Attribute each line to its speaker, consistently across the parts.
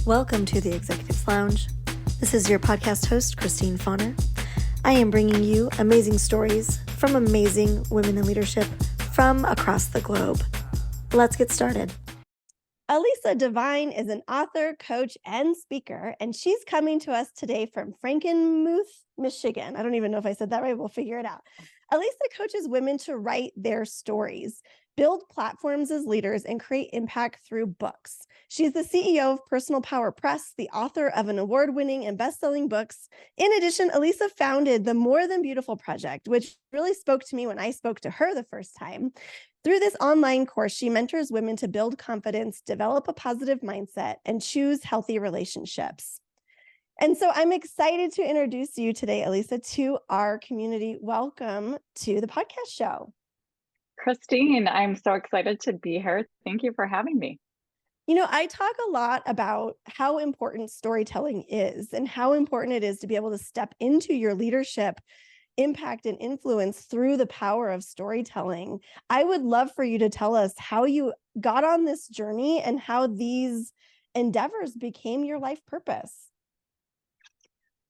Speaker 1: Welcome to the Executives Lounge. This is your podcast host, Christine Fauner. I am bringing you amazing stories from amazing women in leadership from across the globe. Let's get started. Alisa Divine is an author, coach, and speaker, and she's coming to us today from Frankenmuth, Michigan. I don't even know if I said that right. We'll figure it out. Alisa coaches women to write their stories, build platforms as leaders, and create impact through books. She's the CEO of Personal Power Press, the author of an award-winning and best-selling books. In addition, Alisa founded the More Than Beautiful Project, which really spoke to me when I spoke to her the first time. Through this online course, she mentors women to build confidence, develop a positive mindset, and choose healthy relationships. And so I'm excited to introduce you today, Alisa, to our community. Welcome to the podcast show.
Speaker 2: Christine, I'm so excited to be here. Thank you for having me.
Speaker 1: You know, I talk a lot about how important storytelling is and how important it is to be able to step into your leadership impact and influence through the power of storytelling. I would love for you to tell us how you got on this journey and how these endeavors became your life purpose.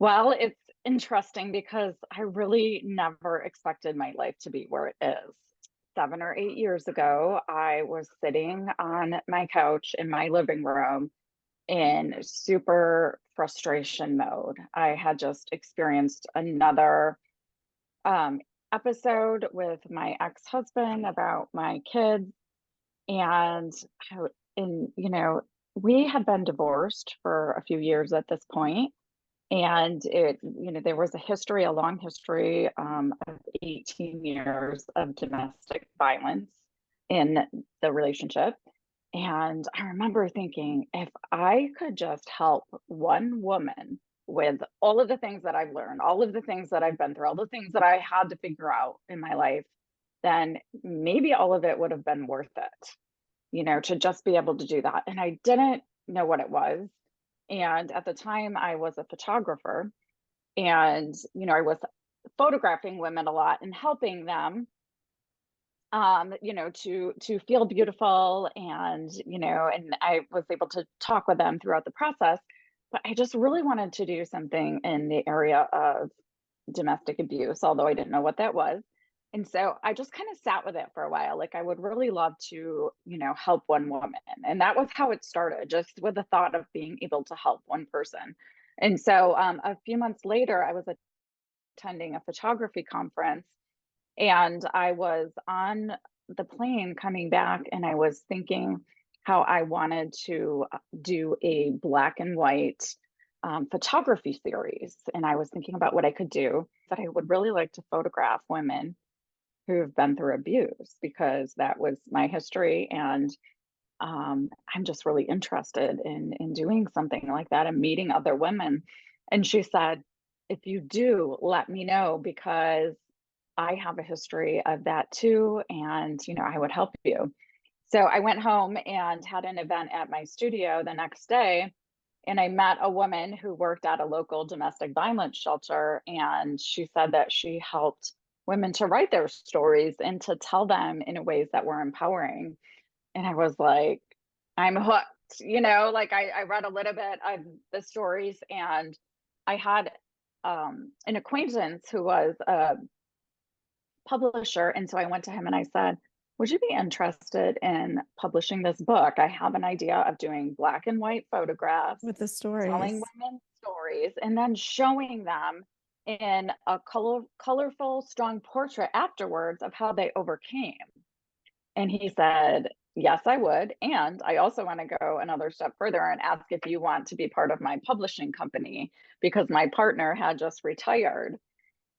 Speaker 2: Well, it's interesting because I really never expected my life to be where it is. 7 or 8 years ago, I was sitting on my couch in my living room in super frustration mode. I had just experienced another episode with my ex-husband about my kids, and we had been divorced for a few years at this point. And there was a long history of 18 years of domestic violence in the relationship. And I remember thinking, if I could just help one woman with all of the things that I've learned, all of the things that I've been through, all the things that I had to figure out in my life, then maybe all of it would have been worth it, to just be able to do that. And I didn't know what it was. And at the time, I was a photographer, and I was photographing women a lot and helping them, to feel beautiful, and I was able to talk with them throughout the process. But I just really wanted to do something in the area of domestic abuse, although I didn't know what that was. And so I just kind of sat with it for a while. Like, I would really love to, help one woman. And that was how it started, just with the thought of being able to help one person. And so a few months later, I was attending a photography conference, and I was on the plane coming back, and I was thinking how I wanted to do a black and white photography series. And I was thinking about what I could do, that I would really like to photograph women who have been through abuse, because that was my history. And I'm just really interested in doing something like that and meeting other women. And she said, if you do, let me know, because I have a history of that too. And, I would help you. So I went home and had an event at my studio the next day. And I met a woman who worked at a local domestic violence shelter. And she said that she helped women to write their stories and to tell them in ways that were empowering. And I was like, I'm hooked, like I read a little bit of the stories, and I had an acquaintance who was a publisher. And so I went to him and I said, would you be interested in publishing this book? I have an idea of doing black and white photographs
Speaker 1: With the stories.
Speaker 2: telling women stories, and then showing them in a colorful, strong portrait afterwards of how they overcame. And he said, yes, I would. And I also want to go another step further and ask if you want to be part of my publishing company, because my partner had just retired.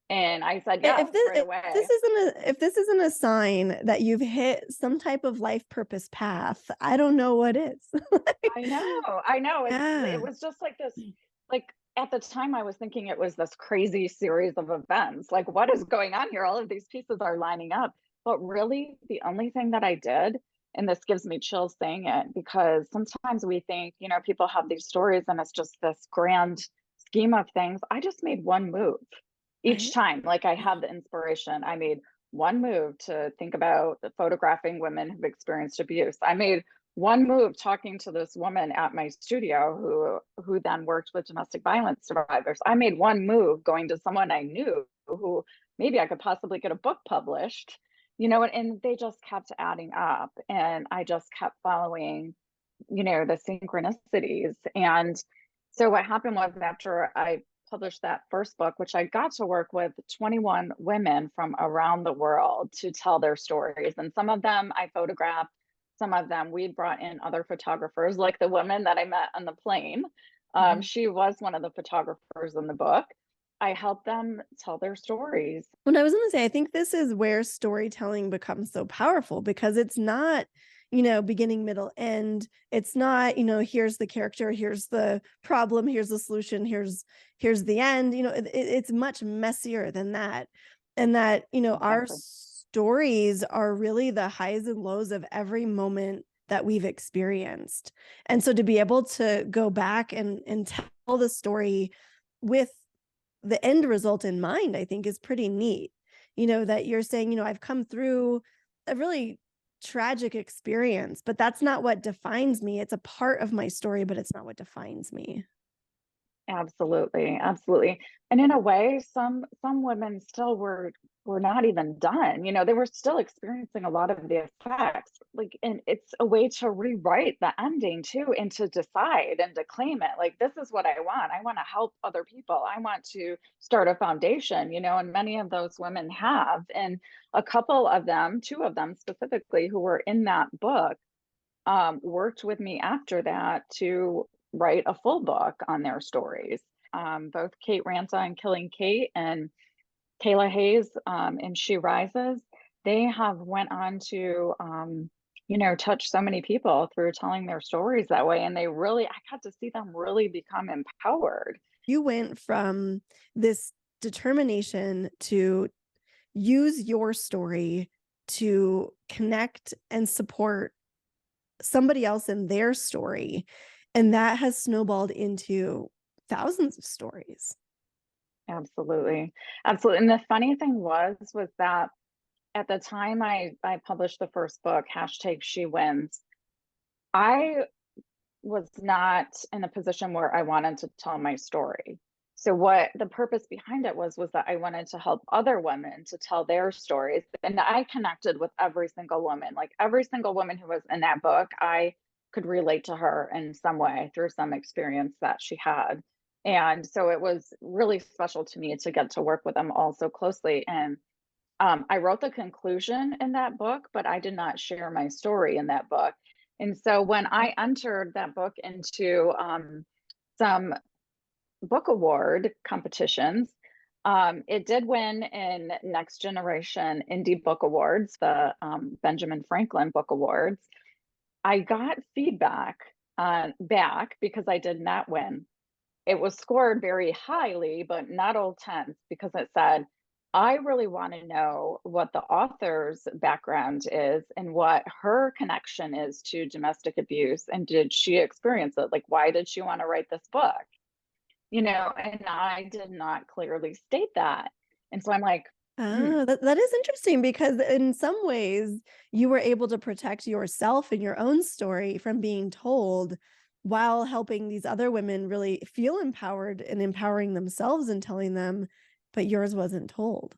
Speaker 2: And I said, yes, right away.
Speaker 1: If this isn't a sign that you've hit some type of life purpose path, I don't know what is.
Speaker 2: I know. It was just like this, like, at the time I was thinking it was this crazy series of events. Like, what is going on here? All of these pieces are lining up. But really, the only thing that I did, and this gives me chills saying it, because sometimes we think, people have these stories and it's just this grand scheme of things. I just made one move each time. Like, I had the inspiration. I made one move to think about photographing women who've experienced abuse. I made one move talking to this woman at my studio who then worked with domestic violence survivors. I made one move going to someone I knew who maybe I could possibly get a book published, and they just kept adding up. And I just kept following, the synchronicities. And so what happened was, after I published that first book, which I got to work with 21 women from around the world to tell their stories. And some of them I photographed, some of them we brought in other photographers, like the woman that I met on the plane.
Speaker 1: Mhm.
Speaker 2: She was one of the photographers in the book. I helped them tell their stories.
Speaker 1: Well, I was going to say, I think this is where storytelling becomes so powerful, because it's not, beginning, middle, end. It's not, here's the character, here's the problem, here's the solution, here's the end. It's much messier than that. And that, our
Speaker 2: Exactly.
Speaker 1: stories are really the highs and lows of every moment that we've experienced. And so to be able to go back and tell the story with the end result in mind, I think is pretty neat. That you're saying, I've come through a really tragic experience, but that's not what defines me. It's a part of my story, but it's not what defines me.
Speaker 2: Absolutely, absolutely. And in a way, some women still were not even done. They were still experiencing a lot of the effects. Like, and it's a way to rewrite the ending too, and to decide and to claim it. Like, this is what I want. I want to help other people. I want to start a foundation, and many of those women have. And a couple of them, two of them specifically, who were in that book, worked with me after that to write a full book on their stories. Both Kate Ranta and Killing Kate, and Kayla Hayes, and She Rises, they have went on to, touch so many people through telling their stories that way. And I got to see them really become empowered.
Speaker 1: You went from this determination to use your story to connect and support somebody else in their story. And that has snowballed into thousands of stories.
Speaker 2: Absolutely. Absolutely. And the funny thing was that at the time I published the first book, hashtag She Wins, I was not in a position where I wanted to tell my story. So what the purpose behind it was that I wanted to help other women to tell their stories. And I connected with every single woman. Like, every single woman who was in that book, I could relate to her in some way through some experience that she had. And so it was really special to me to get to work with them all so closely. And I wrote the conclusion in that book, but I did not share my story in that book. And so when I entered that book into some book award competitions, it did win in Next Generation Indie Book Awards, the Benjamin Franklin Book Awards. I got feedback back because I did not win. It was scored very highly, but not all tens, because it said, I really want to know what the author's background is and what her connection is to domestic abuse. And did she experience it? Like, why did she want to write this book? And I did not clearly state that. And so I'm like,
Speaker 1: Oh, that is interesting, because in some ways you were able to protect yourself and your own story from being told, while helping these other women really feel empowered and empowering themselves and telling them, but yours wasn't told.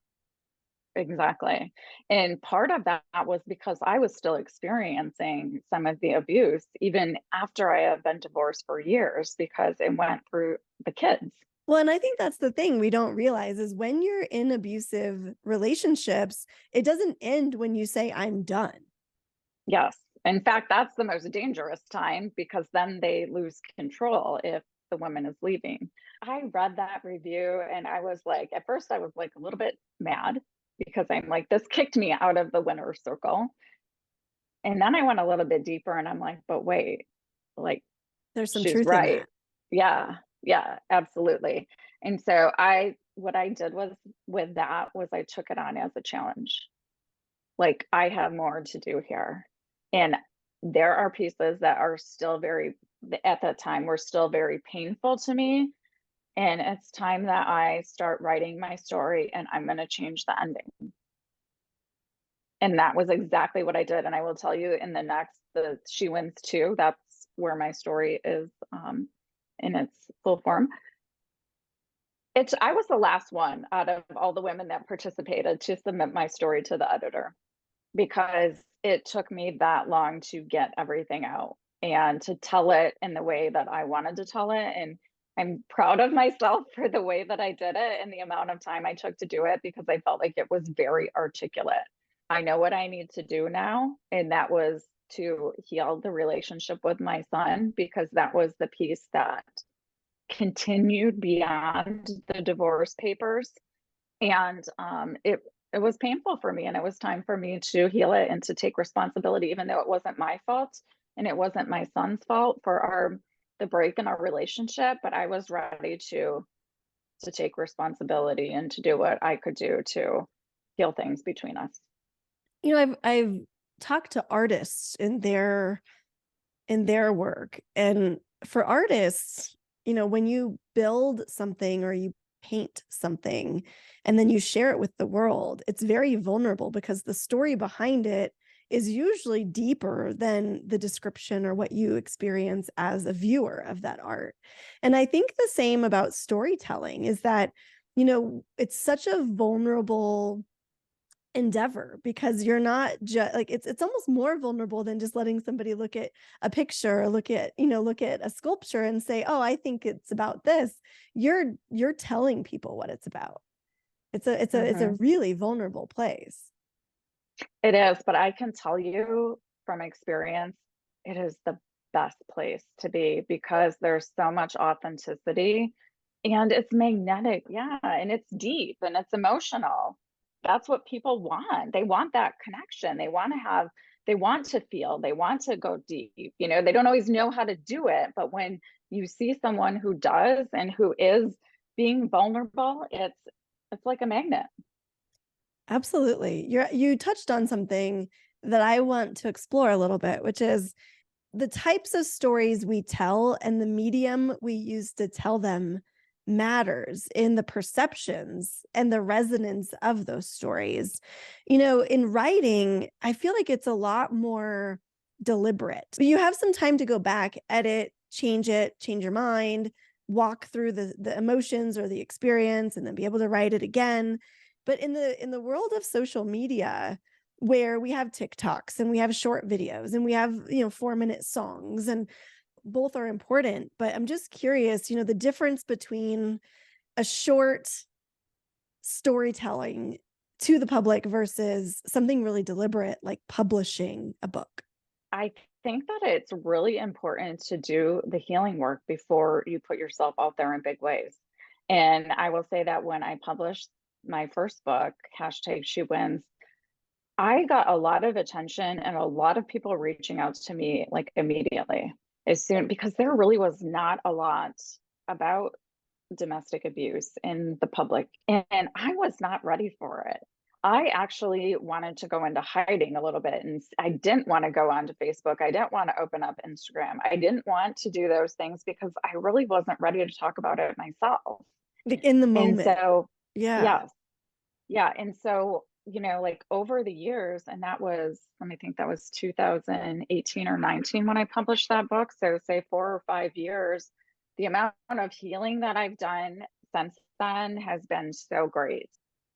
Speaker 2: exactly. And part of that was because I was still experiencing some of the abuse, even after I had been divorced for years, because it went through the kids.
Speaker 1: Well, and I think that's the thing we don't realize is when you're in abusive relationships, it doesn't end when you say, I'm done.
Speaker 2: Yes. In fact, that's the most dangerous time, because then they lose control if the woman is leaving. I read that review and I was like, at first, I was like a little bit mad, because I'm like, this kicked me out of the winner's circle. And then I went a little bit deeper and I'm like, but wait, like,
Speaker 1: There's some
Speaker 2: she's
Speaker 1: truth in
Speaker 2: right.
Speaker 1: that.
Speaker 2: Yeah. Yeah, absolutely. And so what I did was with that was I took it on as a challenge. Like, I have more to do here. And there are pieces that are still at that time, were still very painful to me. And it's time that I start writing my story, and I'm going to change the ending. And that was exactly what I did. And I will tell you, in the next the She Wins Too. That's where my story is in its full form. I was the last one out of all the women that participated to submit my story to the editor because it took me that long to get everything out and to tell it in the way that I wanted to tell it. And I'm proud of myself for the way that I did it and the amount of time I took to do it because I felt like it was very articulate. I know what I need to do now, and that was to heal the relationship with my son because that was the piece that continued beyond the divorce papers. And it was painful for me, and it was time for me to heal it and to take responsibility, even though it wasn't my fault and it wasn't my son's fault for the break in our relationship. But I was ready to take responsibility and to do what I could do to heal things between us.
Speaker 3: I've talked to artists in their work, and for artists, when you build something or you paint something and then you share it with the world, it's very vulnerable because the story behind it is usually deeper than the description or what you experience as a viewer of that art. And I think the same about storytelling is that, it's such a vulnerable endeavor because you're not just like it's almost more vulnerable than just letting somebody look at a picture or look at a sculpture and say, oh, I think it's about this. You're telling people what it's about. It's a really vulnerable place.
Speaker 2: It is, but I can tell you from experience, it is the best place to be because there's so much authenticity and it's magnetic. Yeah. And it's deep and it's emotional. That's what people want. They want that connection. They want to feel, they want to go deep. They don't always know how to do it, but when you see someone who does and who is being vulnerable, it's like a magnet.
Speaker 3: Absolutely. You touched on something that I want to explore a little bit, which is the types of stories we tell and the medium we use to tell them matters in the perceptions and the resonance of those stories. In writing, I feel like it's a lot more deliberate. But you have some time to go back, edit, change your mind, walk through the emotions or the experience, and then be able to write it again. But in the world of social media, where we have TikToks and we have short videos and we have 4-minute songs, and both are important, but I'm just curious, the difference between a short storytelling to the public versus something really deliberate like publishing a book.
Speaker 2: I think that it's really important to do the healing work before you put yourself out there in big ways. And I will say that when I published my first book, #SheWins, I got a lot of attention and a lot of people reaching out to me like immediately as soon because there really was not a lot about domestic abuse in the public, and I was not ready for it. I actually wanted to go into hiding a little bit, and I didn't want to go onto Facebook. I didn't want to open up Instagram. I didn't want to do those things because I really wasn't ready to talk about it myself.
Speaker 3: Like in the
Speaker 2: And
Speaker 3: moment.
Speaker 2: so,
Speaker 3: Yeah.
Speaker 2: yes. Yeah. And so, like over the years, and that was, let me think, that was 2018 or 19 when I published that book. So, say 4 or 5 years, the amount of healing that I've done since then has been so great.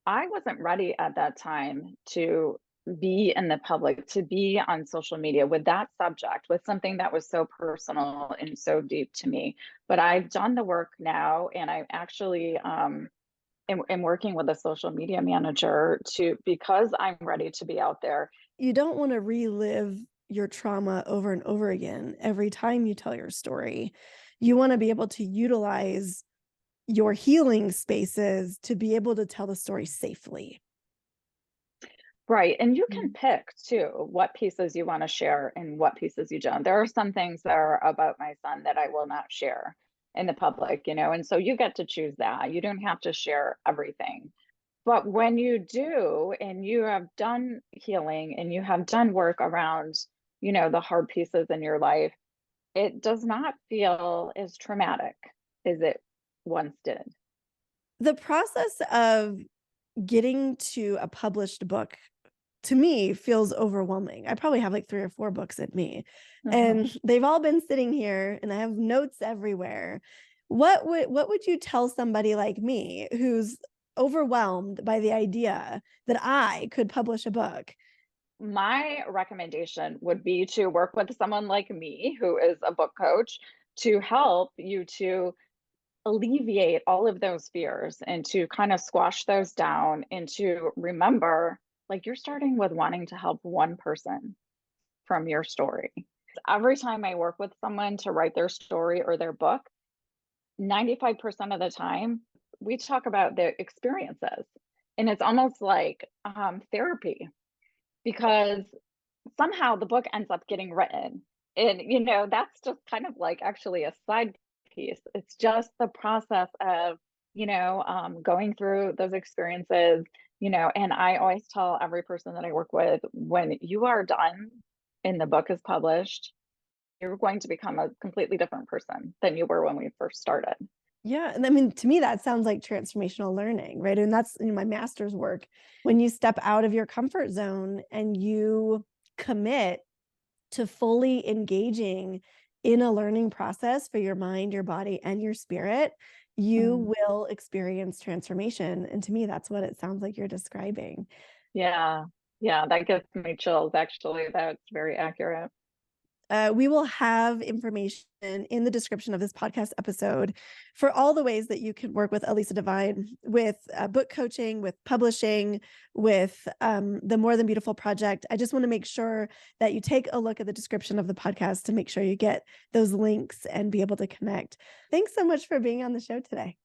Speaker 2: I wasn't ready at that time to be in the public, to be on social media with that subject, with something that was so personal and so deep to me. But I've done the work now, and I actually am working with a social media manager because I'm ready to be out there.
Speaker 3: You don't want to relive your trauma over and over again every time you tell your story. You want to be able to utilize your healing spaces to be able to tell the story safely.
Speaker 2: Right. And you can pick too what pieces you want to share and what pieces you don't. There are some things that are about my son that I will not share in the public, and so you get to choose that. You don't have to share everything. But when you do, and you have done healing and you have done work around, the hard pieces in your life, it does not feel as traumatic as it once did.
Speaker 3: The process of getting to a published book to me feels overwhelming. I probably have like 3 or 4 books in me,
Speaker 2: Mhm.
Speaker 3: and they've all been sitting here and I have notes everywhere. What would you tell somebody like me who's overwhelmed by the idea that I could publish a book?
Speaker 2: My recommendation would be to work with someone like me, who is a book coach, to help you to alleviate all of those fears and to kind of squash those down and to remember, like, you're starting with wanting to help one person from your story. Every time I work with someone to write their story or their book, 95% of the time, we talk about their experiences. And it's almost like therapy, because somehow the book ends up getting written. And, that's just kind of like actually a side piece. It's just the process of, going through those experiences, and I always tell every person that I work with, when you are done and the book is published, you're going to become a completely different person than you were when we first started.
Speaker 3: Yeah. And I mean, to me, that sounds like transformational learning, right? And that's in my master's work. When you step out of your comfort zone and you commit to fully engaging in a learning process for your mind, your body, and your spirit, you
Speaker 2: Mhm.
Speaker 3: will experience transformation. And to me, that's what it sounds like you're describing.
Speaker 2: Yeah. Yeah. That gives me chills, actually. That's very accurate.
Speaker 3: We will have information in the description of this podcast episode for all the ways that you can work with Alisa Divine, with book coaching, with publishing, with the More Than Beautiful project. I just want to make sure that you take a look at the description of the podcast to make sure you get those links and be able to connect. Thanks so much for being on the show today.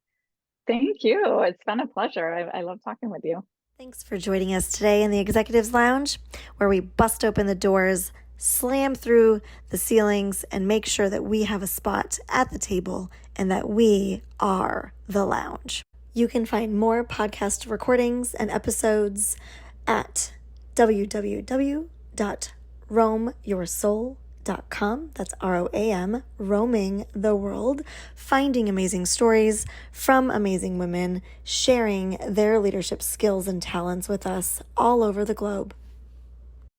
Speaker 2: Thank you. It's been a pleasure. I love talking with you.
Speaker 1: Thanks for joining us today in the Executives Lounge, where we bust open the doors, slam through the ceilings, and make sure that we have a spot at the table and that we are the lounge. You can find more podcast recordings and episodes at www.roamyoursoul.com. That's ROAM, roaming the world, finding amazing stories from amazing women, sharing their leadership skills and talents with us all over the globe.